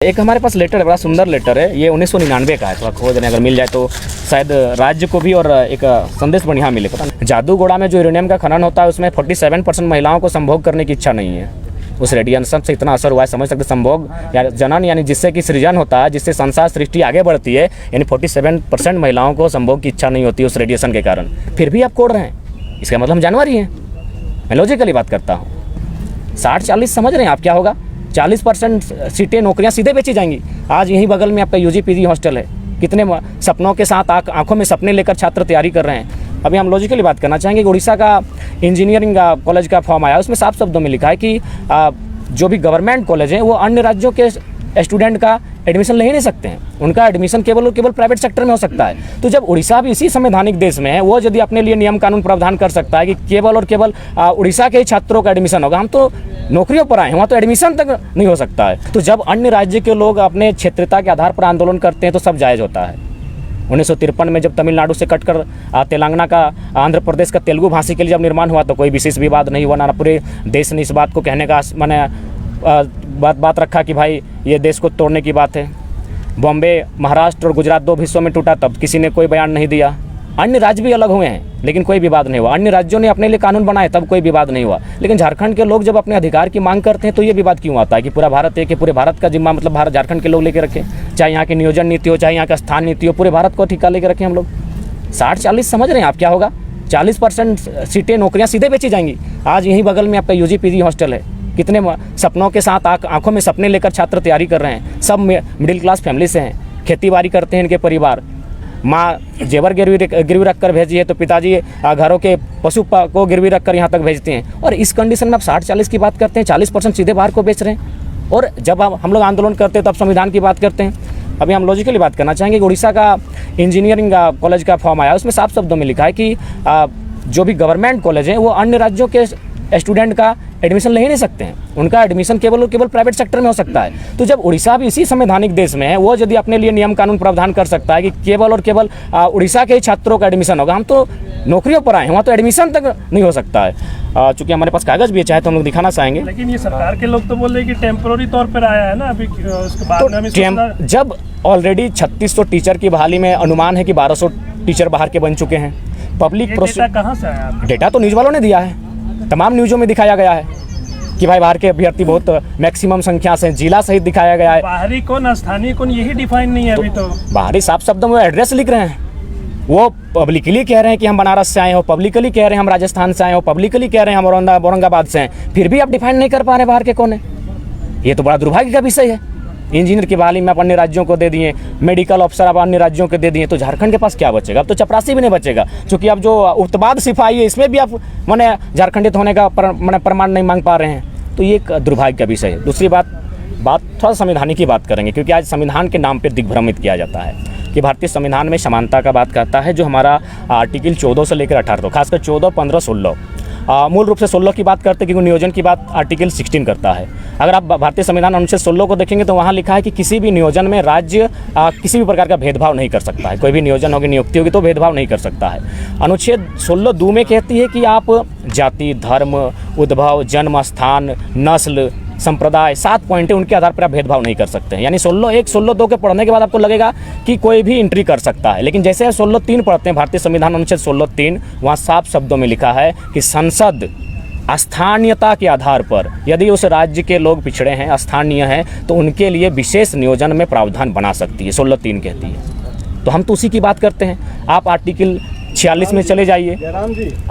एक हमारे पास लेटर है, बड़ा सुंदर लेटर है। ये 1999 का है। थोड़ा खोज रहे हैं, अगर मिल जाए तो शायद राज्य को भी और एक संदेश बढ़िया मिले। पता नहीं, जादूगोड़ा में जो यूरेनियम का खनन होता है उसमें 47% महिलाओं को संभोग करने की इच्छा नहीं है। उस रेडिएशन से इतना असर हुआ है, समझ सकते। संभोग या जनन यानी जिससे कि सृजन होता है, जिससे संसार सृष्टि आगे बढ़ती है, यानी 47% महिलाओं को संभोग की इच्छा नहीं होती उस रेडिएशन के कारण। फिर भी आप कोड़ रहे हैं, इसका मतलब हम जानवर ही हैं। मैं लॉजिकली बात करता हूँ। 60-40 समझ रहे हैं आप क्या होगा? 40% सीटें, नौकरियां सीधे बेची जाएंगी। आज यहीं बगल में आपका यूजी पीजी हॉस्टल है। कितने सपनों के साथ आंखों में सपने लेकर छात्र तैयारी कर रहे हैं। अभी हम लॉजिकली बात करना चाहेंगे कि उड़ीसा का इंजीनियरिंग कॉलेज का फॉर्म आया, उसमें साफ शब्दों में लिखा है कि जो भी गवर्नमेंट कॉलेज हैं वो अन्य राज्यों के स्टूडेंट का एडमिशन ले ही नहीं सकते हैं। उनका एडमिशन केवल और केवल प्राइवेट सेक्टर में हो सकता है। तो जब उड़ीसा भी इसी संवैधानिक देश में है, वो यदि अपने लिए नियम कानून प्रावधान कर सकता है कि केवल और केवल उड़ीसा के ही छात्रों का एडमिशन होगा, हम तो नौकरियों पर आए हैं, वहाँ तो एडमिशन तक नहीं हो सकता है। तो जब अन्य राज्य के लोग अपने क्षेत्रता के आधार पर आंदोलन करते हैं तो सब जायज़ होता है। 1953 में जब तमिलनाडु से कटकर तेलंगाना का, आंध्र प्रदेश का तेलुगु भाषी के लिए जब निर्माण हुआ तो कोई विशेष विवाद नहीं हुआ। ना पूरे देश ने इस बात को कहने का मैंने बात रखा कि भाई ये देश को तोड़ने की बात है। बॉम्बे, महाराष्ट्र और गुजरात 2 हिस्सों में टूटा, तब किसी ने कोई बयान नहीं दिया। अन्य राज्य भी अलग हुए हैं लेकिन कोई विवाद नहीं हुआ। अन्य राज्यों ने अपने लिए कानून बनाए, तब कोई विवाद नहीं हुआ। लेकिन झारखंड के लोग जब अपने अधिकार की मांग करते हैं तो ये विवाद क्यों आता है कि पूरा भारत है, कि पूरे भारत का जिम्मा मतलब भारत झारखंड के लोग लेके रखें। चाहे यहाँ की नियोजन नीति हो, चाहे यहाँ का स्थान नीति हो, पूरे भारत को ठिका लेके रखें हम लोग। 60-40 समझ रहे हैं आप क्या होगा? 40% सीटें, नौकरियां सीधे बेची जाएंगी। आज यहीं बगल में आपका यूजी पीजी हॉस्टल है। कितने सपनों के साथ आंखों में सपने लेकर छात्र तैयारी कर रहे हैं। सब मिडिल क्लास फैमिली से हैं, खेती बाड़ी करते हैं इनके परिवार। माँ जेवर गिरवी रख कर भेजी है तो पिताजी घरों के पशु को गिरवी रख कर यहाँ तक भेजते हैं। और इस कंडीशन में आप 60-40 की बात करते हैं, 40% सीधे बाहर को बेच रहे हैं। और जब हम लोग आंदोलन करते हैं तब संविधान की बात करते हैं। अभी हम लॉजिकली बात करना चाहेंगे कि उड़ीसा का इंजीनियरिंग कॉलेज का फॉर्म आया, उसमें साफ शब्दों में लिखा है कि जो भी गवर्नमेंट कॉलेज हैं वो अन्य राज्यों के स्टूडेंट का एडमिशन ले ही नहीं सकते हैं। उनका एडमिशन केवल और केवल प्राइवेट सेक्टर में हो सकता है। तो जब उड़ीसा भी इसी संवैधानिक देश में है, वो यदि अपने लिए नियम कानून प्रावधान कर सकता है कि केवल और केवल उड़ीसा के ही छात्रों का एडमिशन होगा, हम तो नौकरियों पर आए हैं, वहाँ तो एडमिशन तक नहीं हो सकता है। चूँकि हमारे पास कागज़ भी है, चाहे तो हम लोग दिखाना चाहेंगे। लेकिन ये सरकार के लोग तो बोल रहे हैं कि टेम्पोररी तौर पर आया है ना, अभी उसके बाद तो जब ऑलरेडी 3600 टीचर की बहाली में अनुमान है कि 1200 टीचर बाहर के बन चुके हैं। पब्लिक डेटा कहाँ से आया? डेटा तो न्यूज़ वालों ने दिया है, तमाम न्यूज़ों में दिखाया गया है कि भाई बाहर के अभ्यर्थी बहुत मैक्सिमम संख्या से, जिला सहित दिखाया गया है। बाहरी कौन, स्थानीय कौन, यही डिफाइन नहीं है अभी तो। बाहरी साफ शब्दों में एड्रेस लिख रहे हैं। वो पब्लिकली कह रहे हैं कि हम बनारस से आए हो, पब्लिकली कह रहे हैं हम राजस्थान से आए हो, पब्लिकली कह रहे हैं हम औरंगाबाद से हैं। फिर भी आप डिफाइन नहीं कर पा रहे बाहर के कौन है। ये तो बड़ा दुर्भाग्य का विषय है। इंजीनियर की बहाली में आप अन्य राज्यों को दे दिए, मेडिकल अफसर आप अन्य राज्यों को दे दिए, तो झारखंड के पास क्या बचेगा? अब तो चपरासी भी नहीं बचेगा। क्योंकि अब जो उत्पाद सिपाही है इसमें भी आप माने झारखंडित होने का प्रमाण नहीं मांग पा रहे हैं। तो ये एक दुर्भाग्य का विषय है। दूसरी बात थोड़ा संविधान की बात करेंगे, क्योंकि आज संविधान के नाम पर दिग्भ्रमित किया जाता है कि भारतीय संविधान में समानता का बात करता है, जो हमारा आर्टिकल 14 से लेकर 18, खासकर 14, 15, 16, मूल रूप से 16 की बात करते हैं क्योंकि नियोजन की बात आर्टिकल 16 करता है। अगर आप भारतीय संविधान अनुच्छेद 16 को देखेंगे तो वहाँ लिखा है कि किसी भी नियोजन में राज्य किसी भी प्रकार का भेदभाव नहीं कर सकता है। कोई भी नियोजन होगी, नियुक्ति होगी तो भेदभाव नहीं कर सकता है। अनुच्छेद 16 दो में कहती है कि आप जाति, धर्म, उद्भव, जन्म स्थान, नस्ल, संप्रदाय, 7 पॉइंट है, उनके आधार पर आप भेदभाव नहीं कर सकते हैं। यानी 16(1), 16(2) के पढ़ने के बाद आपको लगेगा कि कोई भी एंट्री कर सकता है। लेकिन जैसे 16(3) पढ़ते हैं भारतीय संविधान अनुच्छेद 16(3), वहाँ साफ शब्दों में लिखा है कि संसद स्थानीयता के आधार पर यदि उस राज्य के लोग पिछड़े हैं, स्थानीय हैं, तो उनके लिए विशेष नियोजन में प्रावधान बना सकती है। 16(3) कहती है। तो हम तो उसी की बात करते हैं। आप आर्टिकल 46 में चले जाइए।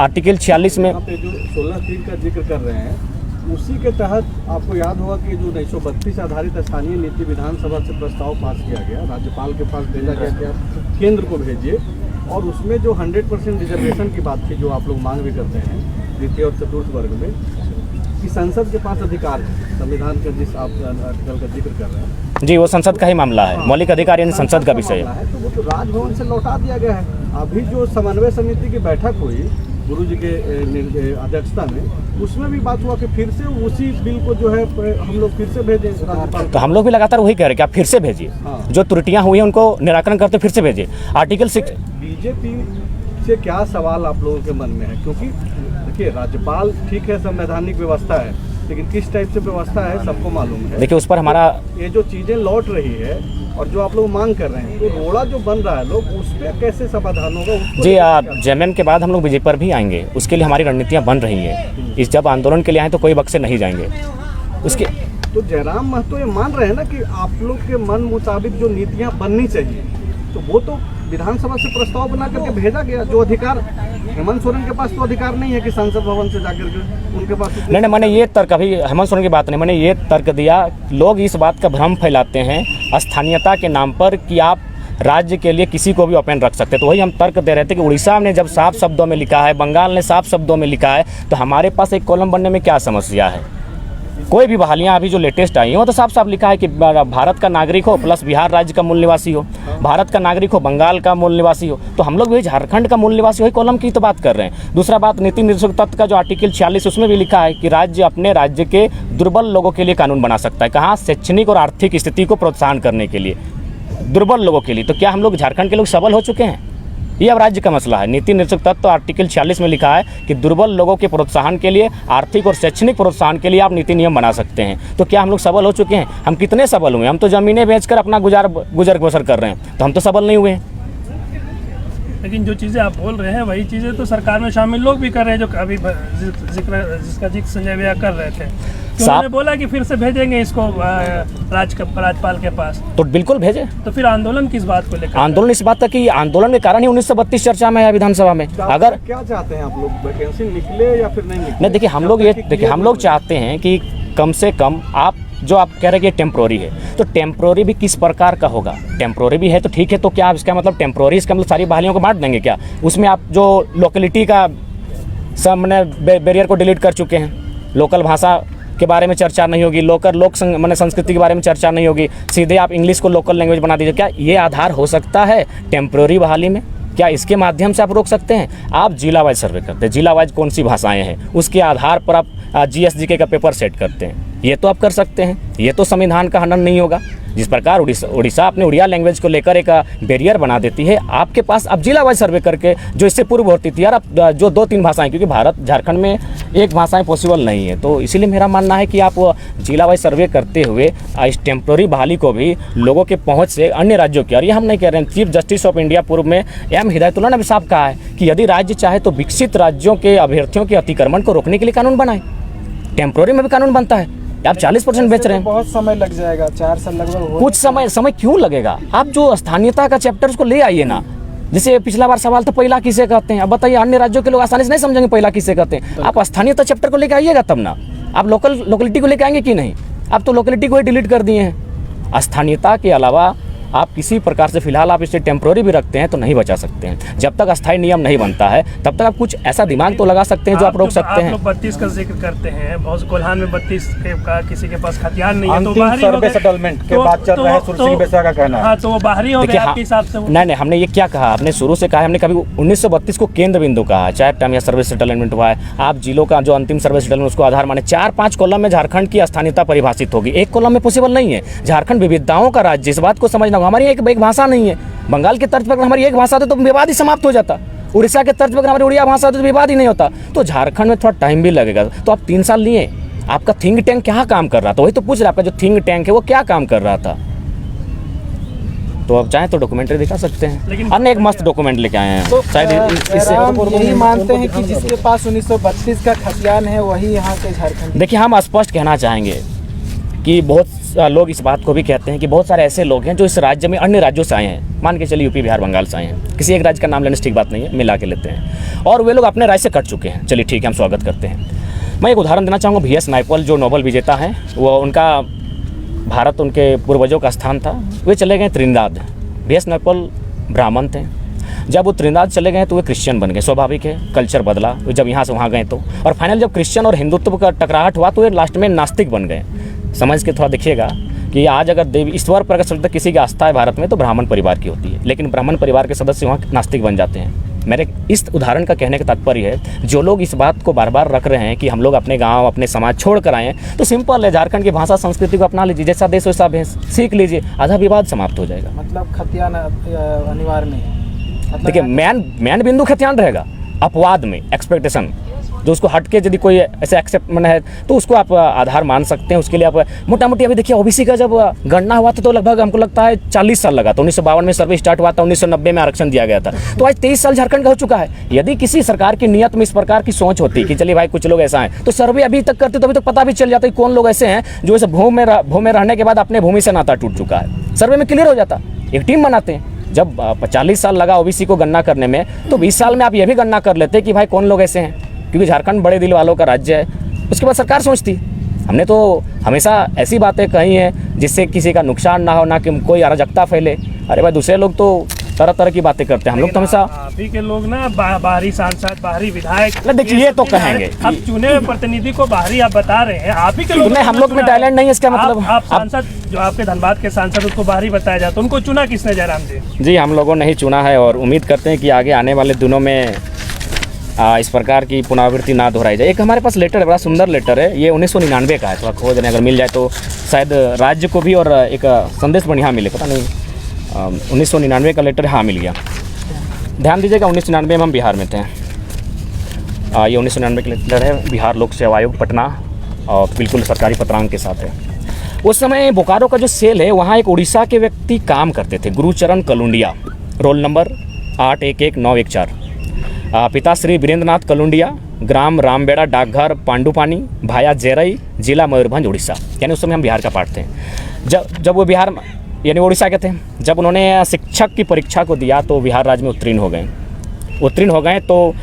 आर्टिकल 46 में जो 16(3) का जिक्र कर रहे हैं, उसी के तहत आपको याद होगा कि जो 1932 आधारित स्थानीय नीति विधानसभा से प्रस्ताव पास किया गया, राज्यपाल के पास भेजा गया कि आप केंद्र को भेजिए, और उसमें जो 100% रिजर्वेशन की बात थी, जो आप लोग मांग भी करते हैं द्वितीय और चतुर्थ वर्ग में, कि संसद के पास अधिकार है। संविधान का जिस आप आर्टिकल का जिक्र कर रहे हैं जी, वो संसद का ही मामला है। मौलिक अधिकार यानी संसद का विषय है। तो वो तो राजभवन से लौटा दिया गया है। अभी जो समन्वय समिति की बैठक हुई गुरु जी के अध्यक्षता में, उसमें भी बात हुआ कि फिर से उसी बिल को जो है हम लोग फिर से भेजें राज्यपाल। तो हम लोग भी लगातार वही कह रहे हैं कि आप फिर से भेजिए। जो त्रुटियां हुई हैं उनको निराकरण करते फिर से भेजिए। आर्टिकल 6 बीजेपी से क्या सवाल आप लोगों के मन में है? क्योंकि देखिए, राज्यपाल ठीक है, संवैधानिक व्यवस्था है, लेकिन किस टाइप से व्यवस्था है सबको मालूम है। देखिए उस पर हमारा ये जो चीज़ें लौट रही है और जो आप लोग मांग कर रहे हैं, तो रोड़ा जो बन रहा है लोग, उस पर कैसे समाधान होगा? जी जेएमएम के बाद हम लोग बीजेपी पर भी आएंगे, उसके लिए हमारी रणनीतियाँ बन रही हैं। इस जब आंदोलन के लिए आए तो कोई वक्त से नहीं जाएंगे उसके। तो जयराम महतो ये मान रहे हैं ना कि आप लोग के मन मुताबिक जो नीतियाँ बननी चाहिए, तो वो तो विधानसभा से प्रस्ताव बना करके भेजा गया। जो अधिकार हेमंत सोरेन के पास तो अधिकार नहीं है कि संसद भवन से जाकर के उनके पास। नहीं, मैंने ये तर्क, अभी हेमंत सोरेन की बात नहीं, मैंने ये तर्क दिया, लोग इस बात का भ्रम फैलाते हैं स्थानीयता के नाम पर कि आप राज्य के लिए किसी को भी ओपन रख सकते हैं। तो वही हम तर्क दे रहे थे कि उड़ीसा ने जब साफ शब्दों में लिखा है, बंगाल ने साफ शब्दों में लिखा है, तो हमारे पास एक कॉलम बनने में क्या समस्या है? कोई भी बहालियाँ अभी जो लेटेस्ट आई हैं वो तो साफ साफ लिखा है कि भारत का नागरिक हो प्लस बिहार राज्य का मूल निवासी हो, भारत का नागरिक हो बंगाल का मूल निवासी हो। तो हम लोग भी झारखंड का मूल निवासी वही कॉलम की तो बात कर रहे हैं। दूसरा बात, नीति निर्देशक तत्व का जो आर्टिकल 46 उसमें भी लिखा है कि राज्य अपने राज्य के दुर्बल लोगों के लिए कानून बना सकता है। कहाँ? शैक्षणिक और आर्थिक स्थिति को प्रोत्साहन करने के लिए, दुर्बल लोगों के लिए। तो क्या हम लोग झारखंड के लोग सबल हो चुके हैं? ये अब राज्य का मसला है। नीति निर्देशक तत्व तो आर्टिकल 46 में लिखा है कि दुर्बल लोगों के प्रोत्साहन के लिए, आर्थिक और शैक्षणिक प्रोत्साहन के लिए आप नीति नियम बना सकते हैं। तो क्या हम लोग सबल हो चुके हैं? हम कितने सबल हुए? हम तो ज़मीनें बेचकर अपना गुजर बसर कर रहे हैं, तो हम तो सबल नहीं हुए हैं। लेकिन जो चीज़ें आप बोल रहे हैं वही चीज़ें तो सरकार में शामिल लोग भी कर रहे हैं, जो अभी जिसका जिक्र संजय भैया कर रहे थे। तो उन्होंने बोला कि फिर से भेजेंगे इसको राज्यपाल के पास, तो बिल्कुल भेजे। तो फिर आंदोलन किस बात को लेकर? आंदोलन इस बात का कि आंदोलन के कारण ही 1932 चर्चा में है विधानसभा में। अगर क्या चाहते हैं आप लोग, वैकेंसी निकले या फिर नहीं निकले? नहीं, देखिए हम लोग चाहते हैं कि कम से कम आप जो आप कह रहे हैं कि टेम्प्रोरी है, तो टेम्प्रोरी भी किस प्रकार का होगा? टेम्प्रोरी भी है तो ठीक है, तो क्या आप इसका मतलब टेम्प्रोरी, इसका मतलब सारी बहालियों को बांट देंगे क्या? उसमें आप जो लोकेलिटी का सामने बैरियर को डिलीट कर चुके हैं, लोकल भाषा के बारे में चर्चा नहीं होगी, मैंने संस्कृति के बारे में चर्चा नहीं होगी, सीधे आप इंग्लिश को लोकल लैंग्वेज बना दीजिए। क्या ये आधार हो सकता है टेम्प्रोरी बहाली में? क्या इसके माध्यम से आप रोक सकते हैं? आप जिला वाइज सर्वे करते हैं, जिला वाइज कौन सी भाषाएं हैं उसके आधार पर आप GSGK का पेपर सेट करते हैं, ये तो आप कर सकते हैं। ये तो संविधान का हनन नहीं होगा। जिस प्रकार उड़ीसा अपने उड़िया लैंग्वेज को लेकर एक बैरियर बना देती है, आपके पास अब जिला वाइज सर्वे करके, जो इससे पूर्व होती थी यार, अब जो 2-3 भाषाएं, क्योंकि झारखंड में एक भाषाएं पॉसिबल नहीं है, तो इसीलिए मेरा मानना है कि आप जिला वाइज सर्वे करते हुए इस टेम्प्रोरी बहाली को भी लोगों के पहुँच से अन्य राज्यों की, और ये हम नहीं कह रहे हैं, चीफ जस्टिस ऑफ इंडिया पूर्व में M हिदायतुल्लाह ने भी साफ कहा है कि यदि राज्य चाहे तो विकसित राज्यों के अभ्यर्थियों के अतिक्रमण को रोकने के लिए कानून बनाए। टेम्प्रोरी में भी कानून बनता है। आप 40% बेच रहे हैं, बहुत समय लग जाएगा, 4 साल लगभग। कुछ समय क्यों लगेगा? आप जो स्थानीयता का चैप्टर उसको ले आइए ना। जैसे पिछला बार सवाल था पहिला किसे कहते हैं, अब बताइए, अन्य राज्यों के लोग आसानी से नहीं समझेंगे पहिला किसे कहते हैं। आप स्थानीयता चैप्टर को लेकर आइएगा तब ना, आप लोकेलिटी को लेकर आएंगे कि नहीं? आप तो लोकेलिटी को ही डिलीट कर दिए हैं। स्थानीयता के अलावा आप किसी प्रकार से फिलहाल आप इसे टेम्प्रोरी भी रखते हैं तो नहीं बचा सकते हैं। जब तक अस्थायी नियम नहीं बनता है तब तक आप कुछ ऐसा दिमाग तो लगा सकते हैं जो आप रोक सकते हैं। आप लोग 32 का जिक्र करते हैं, बहुत कोल्हान में 32 का किसी के पास हथियार नहीं है, तो अंतिम बाहरी सर्वे सेटलमेंट के बाद चल रहा है, सुरसिंह बेसा का कहना है। हाँ, तो वो बाहरी हो गया आपके हिसाब से? नहीं, हमने ये क्या कहा, हमने शुरू से कहा, हमने कभी 1932 को केंद्र बिंदु कहा, चाहे टाइम या सर्वे सेटलमेंट हुआ है। आप जिलों का जो अंतिम सर्वे सेटलमेंट उसको आधार माने, 4-5 कॉलम में झारखंड की स्थानीयता परिभाषित होगी, एक कॉलम में पॉसिबल नहीं है। झारखंड विविधताओं का राज्य, इस बात को समझना होगा। हमारी एक भाषा नहीं है, बंगाल के तर्ज पर हमारी एक भाषा तो विवाद ही समाप्त हो जाता, उड़ीसा के तर्ज पर हमारी उड़िया भाषा तो विवाद ही नहीं होता। तो झारखंड में थोड़ा टाइम भी लगेगा। तो आप 3 साल लिए, आपका थिंक टैंक क्या काम कर रहा था? वही तो पूछ रहा, आपका जो थिंक टैंक है वो क्या काम कर रहा था? तो अब चाहें तो डॉक्यूमेंट्री दिखा सकते हैं, अन्य एक मस्त डॉक्यूमेंट लेके आए हैं। तो शायद इससे यही मानते हैं कि जिसके पास 1932 का खतियान है वही यहाँ के झारखंड। देखिए, हम स्पष्ट कहना चाहेंगे कि बहुत लोग इस बात को भी कहते हैं कि बहुत सारे ऐसे लोग हैं जो इस राज्य में अन्य राज्यों से आए हैं, मान के चलिए यूपी बिहार बंगाल से आए हैं, किसी एक राज्य का नाम लेने से ठीक बात नहीं है, मिला के लेते हैं, और वे लोग अपने राज्य से कट चुके हैं। चलिए ठीक है, हम स्वागत करते हैं। मैं एक उदाहरण देना चाहूँगा, VS नायपॉल जो नोबेल विजेता हैं, वो उनका भारत उनके पूर्वजों का स्थान था, वे चले गए त्रिनिदाद। VS नायपॉल ब्राह्मण थे, जब वो त्रिनिदाद चले गए तो वे क्रिश्चियन बन गए, स्वाभाविक है, कल्चर बदला जब यहाँ से वहाँ गए तो, और फाइनल जब क्रिश्चियन और हिंदुत्व का टकराहट हुआ तो वे लास्ट में नास्तिक बन गए। समझ के थोड़ा देखिएगा कि आज अगर देवी ईश्वर पर अगर किसी की आस्था है भारत में तो ब्राह्मण परिवार की होती है, लेकिन ब्राह्मण परिवार के सदस्य वहाँ नास्तिक बन जाते हैं। मेरे इस उदाहरण का कहने का तात्पर्य है, जो लोग इस बात को बार बार रख रहे हैं कि हम लोग अपने गांव अपने समाज छोड़ कर आए हैं, तो सिंपल है, झारखंड की भाषा संस्कृति को अपना लीजिए, जैसा देश वैसा भेष सीख लीजिए, आधा विवाद समाप्त हो जाएगा। मतलब खतियान अनिवार्य नहीं। देखिए, मेन बिंदु खतियान रहेगा, अपवाद में एक्सपेक्टेशन जो उसको हट के यदि कोई ऐसे एक्सेप्ट मन है तो उसको आप आधार मान सकते हैं। उसके लिए आप मोटा मोटी अभी देखिए ओबीसी का जब गणना हुआ था तो लगभग हमको लगता है 40 साल लगा था। 1952 में सर्वे स्टार्ट हुआ था, 1990 में आरक्षण दिया गया था, तो आज 23 साल झारखंड का हो चुका है। यदि किसी सरकार की नियत में इस प्रकार की सोच होती कि चलिए भाई कुछ लोग ऐसा हैं, तो सर्वे अभी तक करते तो अभी तक पता भी चल जाता कि कौन लोग ऐसे हैं जो इस भूमि में रहने के बाद अपने भूमि से नाता टूट चुका है। सर्वे में क्लियर हो जाता, एक टीम बनाते हैं। जब 40 साल लगा ओबीसी को गणना करने में, तो 20 साल में आप ये भी गणना कर लेते कि भाई कौन लोग ऐसे हैं, क्योंकि झारखंड बड़े दिल वालों का राज्य है। उसके बाद सरकार सोचती। हमने तो हमेशा ऐसी बातें कही हैं जिससे किसी का नुकसान ना हो, ना कि कोई अराजकता फैले। अरे भाई दूसरे लोग तो तरह तरह की बातें करते हैं, हम लोग तो हमेशा अभी के लोग ना बाहरी सांसद, बाहरी विधायक, देखिए ये तो कहेंगे अब चुने हुए प्रतिनिधि को बाहरी आप बता रहे हैं, आप ही के लोग। नहीं, हम लोग में टैलेंट नहीं है, इसका मतलब आप सांसद जो आपके धनबाद के सांसद उसको बाहरी बताया जाता, उनको चुना किसने जयराम जी? हम लोगों ने ही चुना है और उम्मीद करते हैं कि आगे आने वाले दिनों में इस प्रकार की पुनरावृत्ति ना दोहराई जाए। एक हमारे पास लेटर है, बड़ा सुंदर लेटर है, ये 1999 का है, थोड़ा खोज अगर मिल जाए तो शायद राज्य को भी और एक संदेश बढ़िया मिले, पता नहीं 1999 का लेटर। हाँ, मिल गया। ध्यान दीजिएगा, 1999 में हम बिहार में थे। ये 1999 का लेटर है, बिहार लोक सेवा आयोग पटना, और बिल्कुल सरकारी पत्रांक के साथ है। उस समय बोकारो का जो सेल है वहाँ एक उड़ीसा के व्यक्ति काम करते थे, गुरुचरण कलुंडिया, रोल नंबर 811914। पिता श्री वीरेंद्रनाथ कलुंडिया, ग्राम रामबेड़ा, डाकघर पांडुपानी, भाया जेरई, जिला मयूरभंज, उड़ीसा। यानी उस समय हम बिहार का पार्ट थे। जब वो बिहार यानी उड़ीसा के थे, जब उन्होंने शिक्षक की परीक्षा को दिया तो बिहार राज्य में उत्तीर्ण हो गए। तो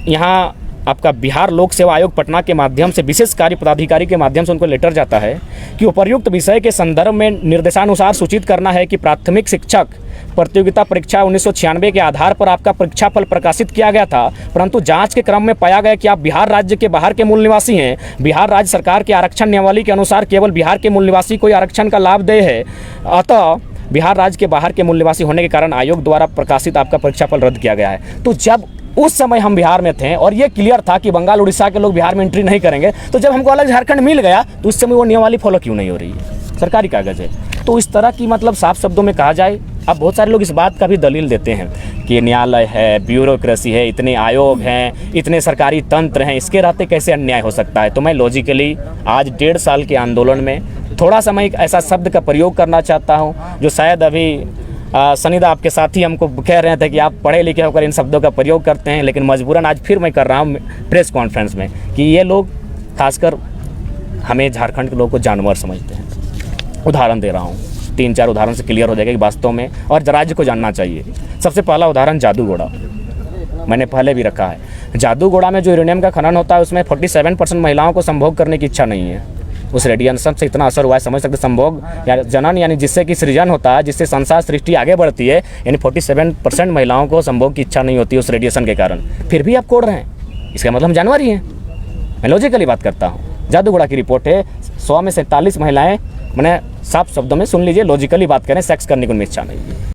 यहाँ आपका बिहार लोक सेवा आयोग पटना के माध्यम से विशेष कार्य पदाधिकारी के माध्यम से उनको लेटर जाता है कि उपर्युक्त विषय के संदर्भ में निर्देशानुसार सूचित करना है कि प्राथमिक शिक्षक प्रतियोगिता परीक्षा 1996 के आधार पर आपका परीक्षा फल प्रकाशित किया गया था, परंतु जांच के क्रम में पाया गया कि आप बिहार राज्य के बाहर के मूल निवासी हैं। बिहार राज्य सरकार के आरक्षण नियमावली के अनुसार केवल बिहार के मूल निवासी को आरक्षण का लाभ दे है, अतः बिहार राज्य के बाहर के मूल निवासी होने के कारण आयोग द्वारा प्रकाशित आपका परीक्षा फल रद्द किया गया है। तो जब उस समय हम बिहार में थे और ये क्लियर था कि बंगाल उड़ीसा के लोग बिहार में एंट्री नहीं करेंगे, तो जब हमको अलग झारखंड मिल गया तो उस समय वो नियमावली फॉलो क्यों नहीं हो रही है? सरकारी कागज है। तो इस तरह की मतलब साफ शब्दों में कहा जाए, अब बहुत सारे लोग इस बात का भी दलील देते हैं कि न्यायालय है, ब्यूरोक्रेसी है, इतने आयोग हैं, इतने सरकारी तंत्र हैं, इसके रहते कैसे अन्याय हो सकता है। तो मैं लॉजिकली आज 1.5 साल के आंदोलन में थोड़ा सा मैं एक ऐसा शब्द का प्रयोग करना चाहता हूँ जो शायद अभी सनीदा आपके साथी हमको कह रहे थे कि आप पढ़े लिखे होकर इन शब्दों का प्रयोग करते हैं, लेकिन मजबूरन आज फिर मैं कर रहा हूँ प्रेस कॉन्फ्रेंस में कि ये लोग खासकर हमें झारखंड के लोगों को जानवर समझते हैं। उदाहरण दे रहा हूँ, 3-4 उदाहरण से क्लियर हो जाएगा कि वास्तव में और राज्य को जानना चाहिए। सबसे पहला उदाहरण जादूगोड़ा, मैंने पहले भी रखा है। जादूगोड़ा में जो यूरेनियम का खनन होता है उसमें 47% महिलाओं को संभोग करने की इच्छा नहीं है। उस रेडिएशन से इतना असर हुआ है, समझ सकते संभोग या जनन यानी जिससे कि सृजन होता है, जिससे संसार सृष्टि आगे बढ़ती है, यानी 47% महिलाओं को संभोग की इच्छा नहीं होती उस रेडिएशन के कारण। फिर भी आप कोड़ रहे हैं, इसका मतलब हम जानवर ही हैं। मैं लॉजिकली बात करता हूँ। जादूगोड़ा की रिपोर्ट है, 100 में 47 महिलाएं, मैंने साफ शब्दों में सुन लीजिए, लॉजिकली बात करें, सेक्स करने की उनमें इच्छा नहीं है।